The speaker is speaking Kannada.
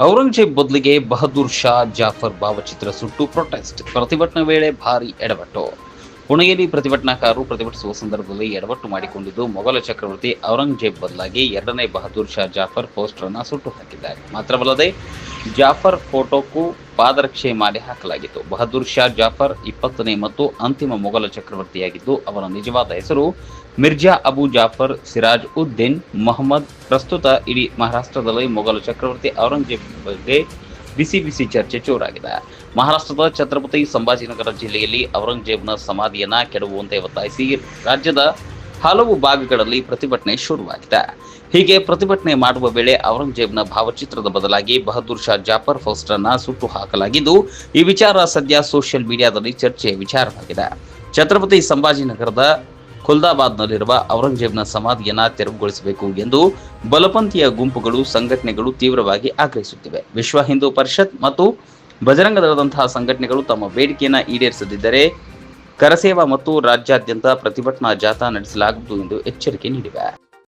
ಔರಂಗಜೇಬ್ ಬದಲಿಗೆ ಬಹದ್ದೂರ್ ಶಾ ಜಾಫರ್ ಭಾವಚಿತ್ರ ಸುಟ್ಟು ಪ್ರೊಟೆಸ್ಟ್. ಪ್ರತಿಭಟನೆ ವೇಳೆ ಭಾರೀ ಎಡವಟ್ಟು. ಪುಣೆಯಲ್ಲಿ ಪ್ರತಿಭಟನಾಕಾರರು ಪ್ರತಿಭಟಿಸುವ ಸಂದರ್ಭದಲ್ಲಿ ಎಡವಟ್ಟು ಮಾಡಿಕೊಂಡಿದ್ದು, ಮೊಘಲ ಚಕ್ರವರ್ತಿ ಔರಂಗಜೇಬ್ ಬದಲಾಗಿ ಎರಡನೇ ಬಹದ್ದೂರ್ ಶಾ ಜಾಫರ್ ಪೋಸ್ಟರ್ ಅನ್ನು ಸುಟ್ಟು ಹಾಕಿದ್ದಾರೆ. ಮಾತ್ರವಲ್ಲದೆ ಜಾಫರ್ ಫೋಟೋಕ್ಕೂ ಪಾದರಕ್ಷೆ ಮಾಲೆ ಹಾಕಲಾಗಿತ್ತು. ಬಹದ್ದೂರ್ ಶಾ ಜಾಫರ್ 20ನೇ ಮತ್ತು ಅಂತಿಮ ಮೊಘಲ ಚಕ್ರವರ್ತಿಯಾಗಿದ್ದು, ಅವರ ನಿಜವಾದ ಹೆಸರು ಮಿರ್ಜಾ ಅಬು ಜಾಫರ್ ಸಿರಾಜ್ ಉದ್ದೀನ್ ಮೊಹಮ್ಮದ್. ಪ್ರಸ್ತುತ ಇಡೀ ಮಹಾರಾಷ್ಟ್ರದಲ್ಲಿ ಮೊಘಲ ಚಕ್ರವರ್ತಿ ಔರಂಗಜೇಬ್ ಬಗ್ಗೆ ಬಿಸಿ ಬಿಸಿ ಚರ್ಚೆ ಜೋರಾಗಿದೆ. ಮಹಾರಾಷ್ಟ್ರದ ಛತ್ರಪತಿ ಸಂಭಾಜಿನಗರ ಜಿಲ್ಲೆಯಲ್ಲಿ ಔರಂಗಜೇಬ್ನ ಸಮಾಧಿಯನ್ನ ಕೆಡವುವಂತೆ ಒತ್ತಾಯಿಸಿ ರಾಜ್ಯದ ಹಲವು ಭಾಗಗಳಲ್ಲಿ ಪ್ರತಿಭಟನೆ ಶುರುವಾಗಿದೆ. ಹೀಗೆ ಪ್ರತಿಭಟನೆ ಮಾಡುವ ವೇಳೆ ಔರಂಗಜೇಬ್ನ ಭಾವಚಿತ್ರದ ಬದಲಾಗಿ ಬಹದ್ದೂರ್ ಶಾ ಜಾಫರ್ ಪೋಸ್ಟರ್ ಅನ್ನ ಸುಟ್ಟು ಹಾಕಲಾಗಿದ್ದು, ಈ ವಿಚಾರ ಸದ್ಯ ಸೋಷಿಯಲ್ ಮೀಡಿಯಾದಲ್ಲಿ ಚರ್ಚೆಯ ವಿಚಾರವಾಗಿದೆ. ಛತ್ರಪತಿ ಸಂಭಾಜಿನಗರದ ಖುಲ್ದಾಬಾದ್ನಲ್ಲಿರುವ ಔರಂಗಜೇಬ್ನ ಸಮಾಧಿಯನ್ನ ತೆರವುಗೊಳಿಸಬೇಕು ಎಂದು ಬಲಪಂಥೀಯ ಗುಂಪುಗಳು, ಸಂಘಟನೆಗಳು ತೀವ್ರವಾಗಿ ಆಗ್ರಹಿಸುತ್ತಿವೆ. ವಿಶ್ವ ಹಿಂದೂ ಪರಿಷತ್ ಮತ್ತು ಬಜರಂಗ ದಳದಂತಹ ಸಂಘಟನೆಗಳು ತಮ್ಮ ಬೇಡಿಕೆಯನ್ನು ಈಡೇರಿಸದಿದ್ದರೆ ಕರಸೇವಾ ಮತ್ತು ರಾಜ್ಯಾದ್ಯಂತ ಪ್ರತಿಭಟನಾ ಜಾಥಾ ನಡೆಸಲಾಗುವುದು ಎಂದು ಎಚ್ಚರಿಕೆ ನೀಡಿವೆ.